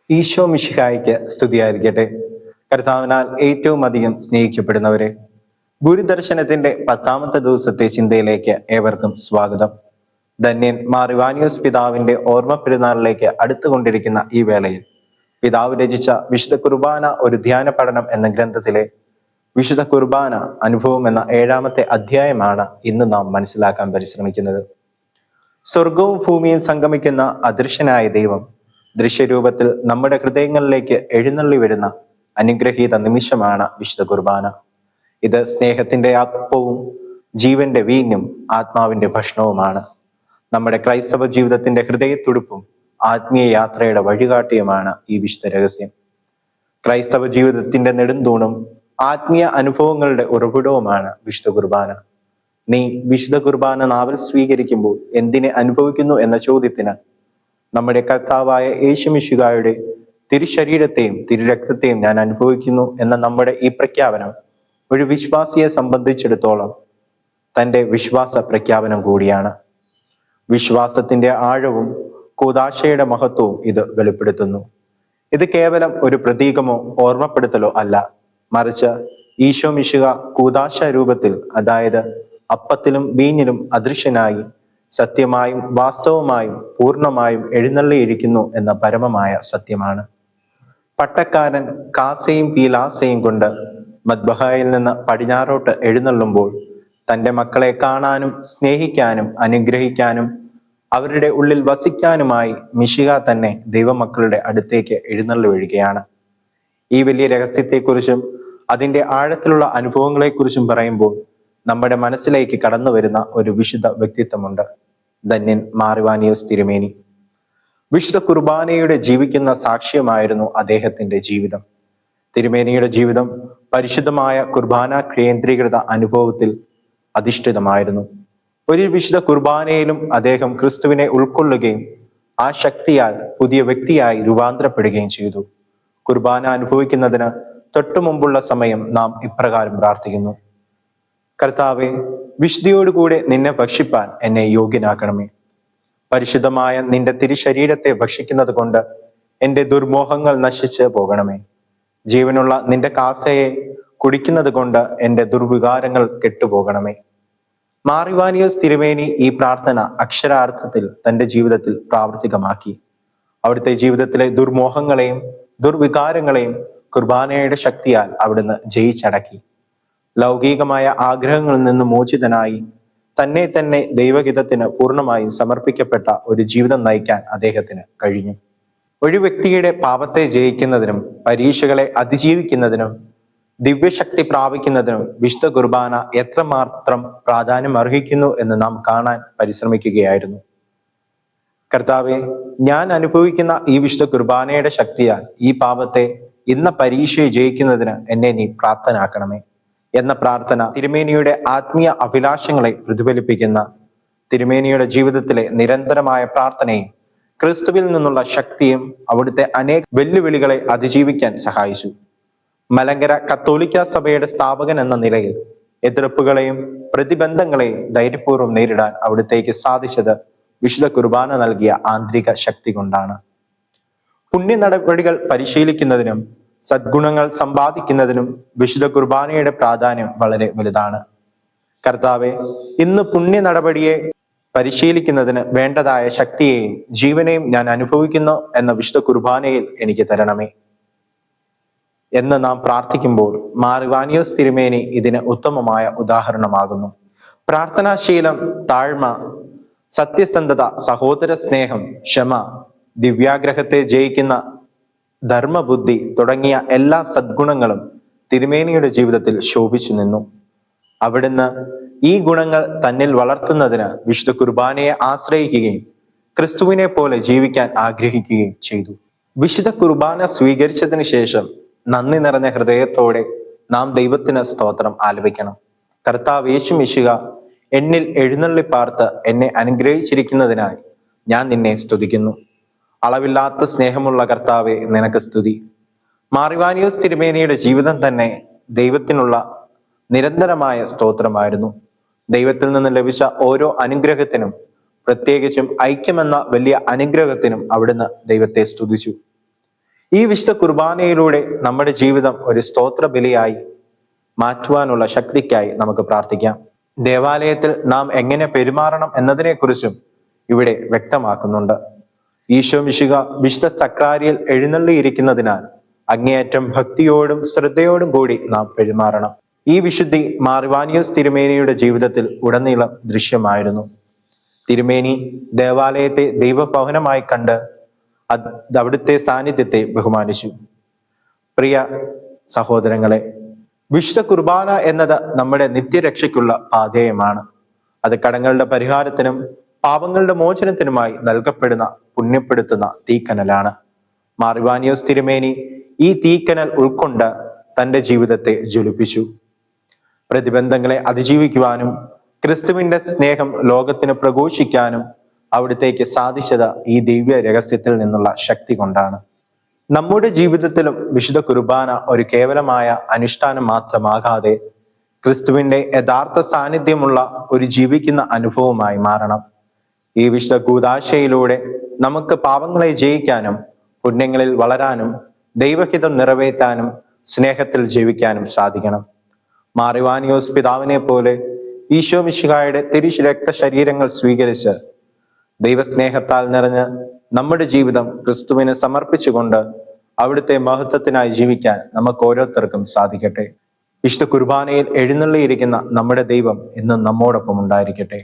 ഈശോ മിശിഹായ്ക്ക് സ്തുതിയായിരിക്കട്ടെ. കർത്താവിനാൽ ഏറ്റവും അധികം സ്നേഹിക്കപ്പെടുന്നവരെ, ഗുരുദർശനത്തിന്റെ 10ാമത്തെ ദിവസത്തെ ചിന്തയിലേക്ക് ഏവർക്കും സ്വാഗതം. ധന്യൻ മാർ ഇവാനിയോസ് പിതാവിന്റെ ഓർമ്മ പെരുന്നാളിലേക്ക് അടുത്തുകൊണ്ടിരിക്കുന്ന ഈ വേളയിൽ പിതാവ് രചിച്ച വിശുദ്ധ കുർബാന ഒരു ധ്യാന പഠനം എന്ന ഗ്രന്ഥത്തിലെ വിശുദ്ധ കുർബാന അനുഭവം എന്ന 7ാമത്തെ അധ്യായമാണ് ഇന്ന് നാം മനസ്സിലാക്കാൻ പരിശ്രമിക്കുന്നത്. സ്വർഗവും ഭൂമിയും സംഗമിക്കുന്ന അദൃശ്യനായ ദൈവം ദൃശ്യരൂപത്തിൽ നമ്മുടെ ഹൃദയങ്ങളിലേക്ക് എഴുന്നള്ളി വരുന്ന അനുഗ്രഹീത നിമിഷമാണ് വിശുദ്ധ കുർബാന. ഇത് സ്നേഹത്തിന്റെ അപ്പവും ജീവന്റെ വീഞ്ഞും ആത്മാവിന്റെ ഭക്ഷണവുമാണ്. നമ്മുടെ ക്രൈസ്തവ ജീവിതത്തിന്റെ ഹൃദയത്തുടുപ്പും ആത്മീയ യാത്രയുടെ വഴികാട്ടിയുമാണ് ഈ വിശുദ്ധ രഹസ്യം. ക്രൈസ്തവ ജീവിതത്തിന്റെ നെടുന്തൂണും ആത്മീയ അനുഭവങ്ങളുടെ ഉറവിടവുമാണ് വിശുദ്ധ കുർബാന. നീ വിശുദ്ധ കുർബാന നാവിൽ സ്വീകരിക്കുമ്പോൾ എന്തിനെ അനുഭവിക്കുന്നു എന്ന ചോദ്യത്തിന് നമ്മുടെ കർത്താവായ യേശുമിശിഹായുടെ തിരുശരീരത്തെയും തിരുരക്തത്തെയും ഞാൻ അനുഭവിക്കുന്നു എന്ന നമ്മുടെ ഈ പ്രഖ്യാപനം ഒരു വിശ്വാസിയെ സംബന്ധിച്ചിടത്തോളം തൻ്റെ വിശ്വാസ പ്രഖ്യാപനം കൂടിയാണ്. വിശ്വാസത്തിന്റെ ആഴവും കൂദാശയുടെ മഹത്വവും ഇത് വെളിപ്പെടുത്തുന്നു. ഇത് കേവലം ഒരു പ്രതീകമോ ഓർമ്മപ്പെടുത്തലോ അല്ല, മറിച്ച് ഈശോ മിശിഹ കൂദാശ രൂപത്തിൽ, അതായത് അപ്പത്തിലും വീഞ്ഞിലും അദൃശ്യനായി സത്യമായും വാസ്തവമായും പൂർണ്ണമായും എഴുന്നള്ളിയിരിക്കുന്നു എന്ന പരമമായ സത്യമാണ്. പട്ടക്കാരൻ കാസയും പീലാസയും കൊണ്ട് മദ്ബഹായിൽ നിന്ന് പടിഞ്ഞാറോട്ട് എഴുന്നള്ളുമ്പോൾ തൻ്റെ മക്കളെ കാണാനും സ്നേഹിക്കാനും അനുഗ്രഹിക്കാനും അവരുടെ ഉള്ളിൽ വസിക്കാനുമായി മിശിഹ തന്നെ ദൈവമക്കളുടെ അടുത്തേക്ക് എഴുന്നള്ളി വരികയാണ്. ഈ വലിയ രഹസ്യത്തെക്കുറിച്ചും അതിൻ്റെ ആഴത്തിലുള്ള അനുഭവങ്ങളെക്കുറിച്ചും പറയുമ്പോൾ നമ്മുടെ മനസ്സിലേക്ക് കടന്നു വരുന്ന ഒരു വിശുദ്ധ വ്യക്തിത്വമുണ്ട്, ധന്യൻ മാർ ഇവാനിയോസ് തിരുമേനി. വിശുദ്ധ കുർബാനയുടെ ജീവിക്കുന്ന സാക്ഷ്യമായിരുന്നു അദ്ദേഹത്തിന്റെ ജീവിതം. തിരുമേനിയുടെ ജീവിതം പരിശുദ്ധമായ കുർബാന കേന്ദ്രീകൃത അനുഭവത്തിൽ അധിഷ്ഠിതമായിരുന്നു. ഒരു വിശുദ്ധ കുർബാനയിലും അദ്ദേഹം ക്രിസ്തുവിനെ ഉൾക്കൊള്ളുകയും ആ ശക്തിയാൽ പുതിയ വ്യക്തിയായി രൂപാന്തരപ്പെടുകയും ചെയ്തു. കുർബാന അനുഭവിക്കുന്നതിന് തൊട്ടു മുമ്പുള്ള സമയം നാം ഇപ്രകാരം പ്രാർത്ഥിക്കുന്നു: കർത്താവെ, വിശുദ്ധിയോടുകൂടെ നിന്നെ ഭക്ഷിപ്പാൻ എന്നെ യോഗ്യനാക്കണമേ. പരിശുദ്ധമായ നിന്റെ തിരുശരീരത്തെ ഭക്ഷിക്കുന്നത് കൊണ്ട് എൻ്റെ ദുർമോഹങ്ങൾ നശിച്ച് പോകണമേ. ജീവനുള്ള നിന്റെ കാസയെ കുടിക്കുന്നത് കൊണ്ട് എൻ്റെ ദുർവികാരങ്ങൾ കെട്ടുപോകണമേ. മാർ ഇവാനിയോസ് തിരുമേനി ഈ പ്രാർത്ഥന അക്ഷരാർത്ഥത്തിൽ തൻ്റെ ജീവിതത്തിൽ പ്രാവർത്തികമാക്കി. അവിടുത്തെ ജീവിതത്തിലെ ദുർമോഹങ്ങളെയും ദുർവികാരങ്ങളെയും കുർബാനയുടെ ശക്തിയാൽ അവിടുന്ന് ജയിച്ചടക്കി. ലൗകികമായ ആഗ്രഹങ്ങളിൽ നിന്ന് മോചിതനായി തന്നെ തന്നെ ദൈവഹിതത്തിന് പൂർണ്ണമായും സമർപ്പിക്കപ്പെട്ട ഒരു ജീവിതം നയിക്കാൻ അദ്ദേഹത്തിന് കഴിഞ്ഞു. ഒരു വ്യക്തിയുടെ പാപത്തെ ജയിക്കുന്നതിനും പരീക്ഷകളെ അതിജീവിക്കുന്നതിനും ദിവ്യശക്തി പ്രാപിക്കുന്നതിനും വിശുദ്ധ കുർബാന എത്രമാത്രം പ്രാധാന്യം അർഹിക്കുന്നു എന്ന് നാം കാണാൻ പരിശ്രമിക്കുകയായിരുന്നു. കർത്താവെ, ഞാൻ അനുഭവിക്കുന്ന ഈ വിശുദ്ധ കുർബാനയുടെ ശക്തിയാൽ ഈ പാപത്തെ ഇന്ന പരീക്ഷയെ ജയിക്കുന്നതിന് എന്നെ നീ പ്രാപ്തനാക്കണമേ എന്ന പ്രാർത്ഥന തിരുമേനിയുടെ ആത്മീയ അഭിലാഷങ്ങളെ പ്രതിഫലിപ്പിക്കുന്ന തിരുമേനിയുടെ ജീവിതത്തിലെ നിരന്തരമായ പ്രാർത്ഥനയും ക്രിസ്തുവിൽ നിന്നുള്ള ശക്തിയും അവിടുത്തെ അനേക വെല്ലുവിളികളെ അതിജീവിക്കാൻ സഹായിച്ചു. മലങ്കര കത്തോലിക്ക സഭയുടെ സ്ഥാപകൻ എന്ന നിലയിൽ എതിർപ്പുകളെയും പ്രതിബന്ധങ്ങളെയും ധൈര്യപൂർവ്വം നേരിടാൻ അവിടുത്തേക്ക് സാധിച്ചത് വിശുദ്ധ കുർബാന നൽകിയ ആന്തരിക ശക്തി കൊണ്ടാണ്. പുണ്യ നടപടികൾ പരിശീലിക്കുന്നതിനും സദ്ഗുണങ്ങൾ സമ്പാദിക്കുന്നതിനും വിശുദ്ധ കുർബാനയുടെ പ്രാധാന്യം വളരെ വലുതാണ്. കർത്താവെ, ഇന്ന് പുണ്യ നടപടിയെ പരിശീലിക്കുന്നതിന് വേണ്ടതായ ശക്തിയെയും ജീവനെയും ഞാൻ അനുഭവിക്കുന്നു എന്ന വിശുദ്ധ കുർബാനയിൽ എനിക്ക് തരണമേ എന്ന് നാം പ്രാർത്ഥിക്കുമ്പോൾ മാർ ഇവാനിയോസ് തിരുമേനി ഇതിന് ഉത്തമമായ ഉദാഹരണമാകുന്നു. പ്രാർത്ഥനാശീലം, താഴ്മ, സത്യസന്ധത, സഹോദര സ്നേഹം, ക്ഷമ, ദിവ്യാഗ്രഹത്തെ ജയിക്കുന്ന ധർമ്മബുദ്ധി തുടങ്ങിയ എല്ലാ സദ്ഗുണങ്ങളും തിരുമേനിയുടെ ജീവിതത്തിൽ ശോഭിച്ചു നിന്നു. അവിടുന്ന് ഈ ഗുണങ്ങൾ തന്നിൽ വളർത്തുന്നതിന് വിശുദ്ധ കുർബാനയെ ആശ്രയിക്കുകയും ക്രിസ്തുവിനെ പോലെ ജീവിക്കാൻ ആഗ്രഹിക്കുകയും ചെയ്തു. വിശുദ്ധ കുർബാന സ്വീകരിച്ചതിന് ശേഷം നന്ദി നിറഞ്ഞ ഹൃദയത്തോടെ നാം ദൈവത്തിന് സ്തോത്രം ആലപിക്കണം. കർത്താവ് യേശു മിശിഹ എന്നിൽ എഴുന്നള്ളി പാർത്ത് എന്നെ അനുഗ്രഹിച്ചിരിക്കുന്നതിനായി ഞാൻ നിന്നെ സ്തുതിക്കുന്നു. അളവില്ലാത്ത സ്നേഹമുള്ള കർത്താവെ, നിനക്ക് സ്തുതി. മാർ ഇവാനിയോസ് തിരുമേനിയുടെ ജീവിതം തന്നെ ദൈവത്തിനുള്ള നിരന്തരമായ സ്തോത്രമായിരുന്നു. ദൈവത്തിൽ നിന്ന് ലഭിച്ച ഓരോ അനുഗ്രഹത്തിനും, പ്രത്യേകിച്ചും ഐക്യമെന്ന വലിയ അനുഗ്രഹത്തിനും അവിടുന്ന് ദൈവത്തെ സ്തുതിച്ചു. ഈ വിശുദ്ധ കുർബാനയിലൂടെ നമ്മുടെ ജീവിതം ഒരു സ്തോത്ര ബലിയായി മാറ്റുവാനുള്ള ശക്തിക്കായി നമുക്ക് പ്രാർത്ഥിക്കാം. ദേവാലയത്തിൽ നാം എങ്ങനെ പെരുമാറണം എന്നതിനെക്കുറിച്ചും ഇവിടെ വ്യക്തമാക്കുന്നുണ്ട്. ഈശോ മിശിഹ വിശുദ്ധ സക്രാരിയിൽ എഴുന്നള്ളിയിരിക്കുന്നതിനാൽ അങ്ങേയറ്റം ഭക്തിയോടും ശ്രദ്ധയോടും കൂടി നാം പെരുമാറണം. ഈ വിശുദ്ധി മാർ ഇവാനിയോസ് തിരുമേനിയുടെ ജീവിതത്തിൽ ഉടനീളം ദൃശ്യമായിരുന്നു. തിരുമേനി ദേവാലയത്തെ ദൈവഭവനമായി കണ്ട് അവിടുത്തെ സാന്നിധ്യത്തെ ബഹുമാനിച്ചു. പ്രിയ സഹോദരങ്ങളെ, വിശുദ്ധ കുർബാന എന്നത് നമ്മുടെ നിത്യരക്ഷയ്ക്കുള്ള പാഥേയമാണ്. അത് കടങ്ങളുടെ പരിഹാരത്തിനും പാപങ്ങളുടെ മോചനത്തിനുമായി നൽകപ്പെടുന്ന പുണ്യപ്പെടുത്തുന്ന തീക്കനലാണ്. മാർ ഇവാനിയോസ് തിരുമേനി ഈ തീക്കനൽ ഉൾക്കൊണ്ട് തൻ്റെ ജീവിതത്തെ ജ്വലിപ്പിച്ചു. പ്രതിബന്ധങ്ങളെ അതിജീവിക്കുവാനും ക്രിസ്തുവിന്റെ സ്നേഹം ലോകത്തിന് പ്രഘോഷിക്കാനും അവിടുത്തേക്ക് സാധിച്ചത് ഈ ദിവ്യ രഹസ്യത്തിൽ നിന്നുള്ള ശക്തി കൊണ്ടാണ്. നമ്മുടെ ജീവിതത്തിലും വിശുദ്ധ കുർബാന ഒരു കേവലമായ അനുഷ്ഠാനം മാത്രമാകാതെ ക്രിസ്തുവിന്റെ യഥാർത്ഥ സാന്നിധ്യമുള്ള ഒരു ജീവിക്കുന്ന അനുഭവമായി മാറണം. ഈ വിശുദ്ധ കൂദാശയിലൂടെ നമുക്ക് പാപങ്ങളെ ജയിക്കാനും പുണ്യങ്ങളിൽ വളരാനും ദൈവഹിതം നിറവേറ്റാനും സ്നേഹത്തിൽ ജീവിക്കാനും സാധിക്കണം. മാർ ഇവാനിയോസ് പിതാവിനെ പോലെ ഈശോ മിശിഹായുടെ രക്തശരീരങ്ങൾ സ്വീകരിച്ച് ദൈവസ്നേഹത്താൽ നിറഞ്ഞ് നമ്മുടെ ജീവിതം ക്രിസ്തുവിന് സമർപ്പിച്ചുകൊണ്ട് അവിടുത്തെ മഹത്വത്തിനായി ജീവിക്കാൻ നമുക്ക് ഓരോരുത്തർക്കും സാധിക്കട്ടെ. വിശുദ്ധ കുർബാനയിൽ എഴുന്നള്ളിയിരിക്കുന്ന നമ്മുടെ ദൈവം എന്നും നമ്മോടൊപ്പം ഉണ്ടായിരിക്കട്ടെ.